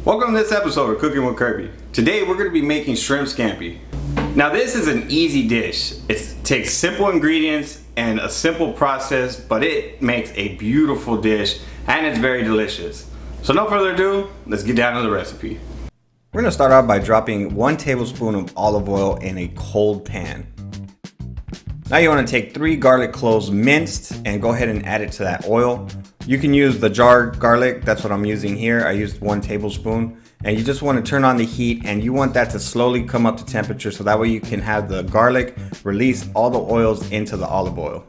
Welcome to this episode of Cooking with Kirby. Today we're going to be making shrimp scampi. Now this is an easy dish. It takes simple ingredients and a simple process, but it makes a beautiful dish and it's very delicious. So no further ado, let's get down to the recipe. We're going to start out by dropping 1 tablespoon of olive oil in a cold pan. Now you want to take 3 garlic cloves minced and go ahead and add it to that oil. You can use the jarred garlic, that's what I'm using here. I used 1 tablespoon. And you just want to turn on the heat and you want that to slowly come up to temperature so that way you can have the garlic release all the oils into the olive oil.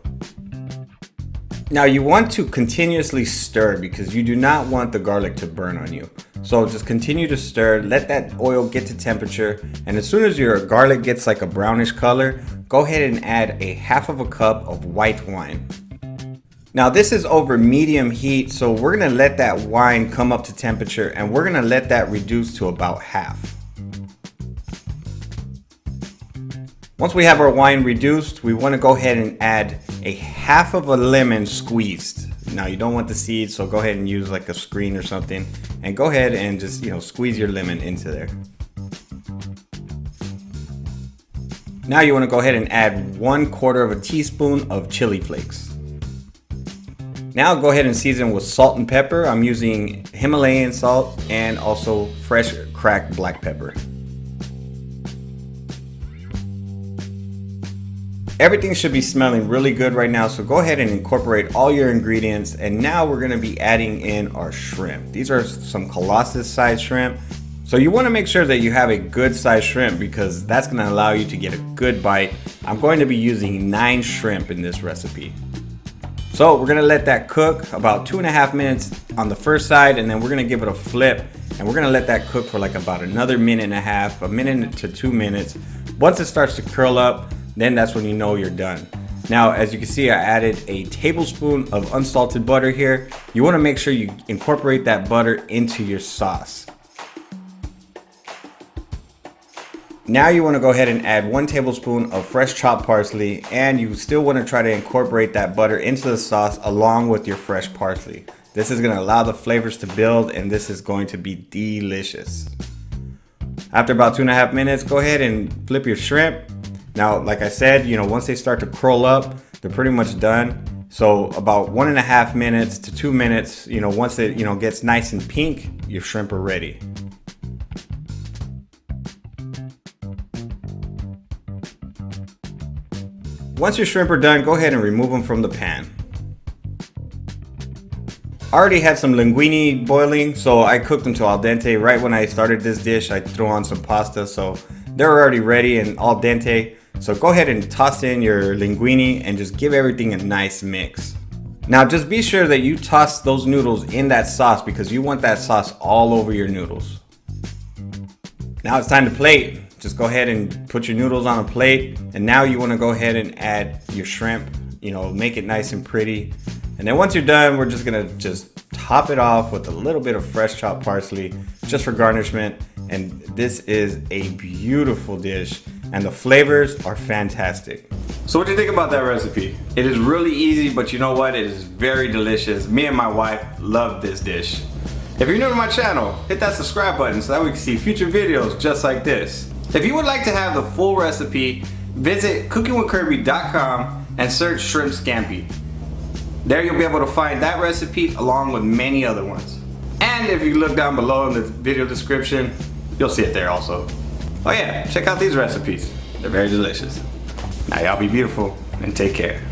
Now you want to continuously stir because you do not want the garlic to burn on you. So just continue to stir, let that oil get to temperature, and as soon as your garlic gets like a brownish color, go ahead and add a half of a cup of white wine. Now this is over medium heat, so we're gonna let that wine come up to temperature and we're gonna let that reduce to about half. Once we have our wine reduced, we want to go ahead and add a half of a lemon squeezed. Now you don't want the seeds, so go ahead and use like a screen or something and go ahead and just, squeeze your lemon into there. Now you want to go ahead and add 1/4 of a teaspoon of chili flakes. Now go ahead and season with salt and pepper. I'm using Himalayan salt and also fresh cracked black pepper. Everything should be smelling really good right now, so go ahead and incorporate all your ingredients. And now we're gonna be adding in our shrimp. These are some Colossus size shrimp. So you wanna make sure that you have a good size shrimp because that's gonna allow you to get a good bite. I'm going to be using 9 shrimp in this recipe. So we're gonna let that cook about 2.5 minutes on the first side, and then we're gonna give it a flip and we're gonna let that cook for like about another 1.5 minutes to 2 minutes. Once it starts to curl up, then that's when you know you're done. Now, as you can see, I added a tablespoon of unsalted butter here. You wanna make sure you incorporate that butter into your sauce. Now you wanna go ahead and add 1 tablespoon of fresh chopped parsley, and you still wanna try to incorporate that butter into the sauce along with your fresh parsley. This is gonna allow the flavors to build and this is going to be delicious. After about 2.5 minutes, go ahead and flip your shrimp. Now, like I said, once they start to curl up, they're pretty much done. So about 1.5 minutes to 2 minutes, once it, gets nice and pink, your shrimp are ready. Once your shrimp are done, go ahead and remove them from the pan. I already had some linguine boiling, so I cooked them to al dente. Right when I started this dish, I threw on some pasta, so they're already ready and al dente. So go ahead and toss in your linguine and just give everything a nice mix. Now just be sure that you toss those noodles in that sauce because you want that sauce all over your noodles. Now it's time to plate. Just go ahead and put your noodles on a plate, and now you want to go ahead and add your shrimp, make it nice and pretty. And then once you're done, we're just gonna top it off with a little bit of fresh chopped parsley just for garnishment. And this is a beautiful dish and the flavors are fantastic. So what do you think about that recipe? It is really easy, but you know what? It is very delicious. Me and my wife love this dish. If you're new to my channel, hit that subscribe button so that we can see future videos just like this. If you would like to have the full recipe, visit cookingwithkirby.com and search shrimp scampi. There you'll be able to find that recipe along with many other ones. And if you look down below in the video description, you'll see it there also. Oh yeah, check out these recipes. They're very delicious. Now y'all be beautiful and take care.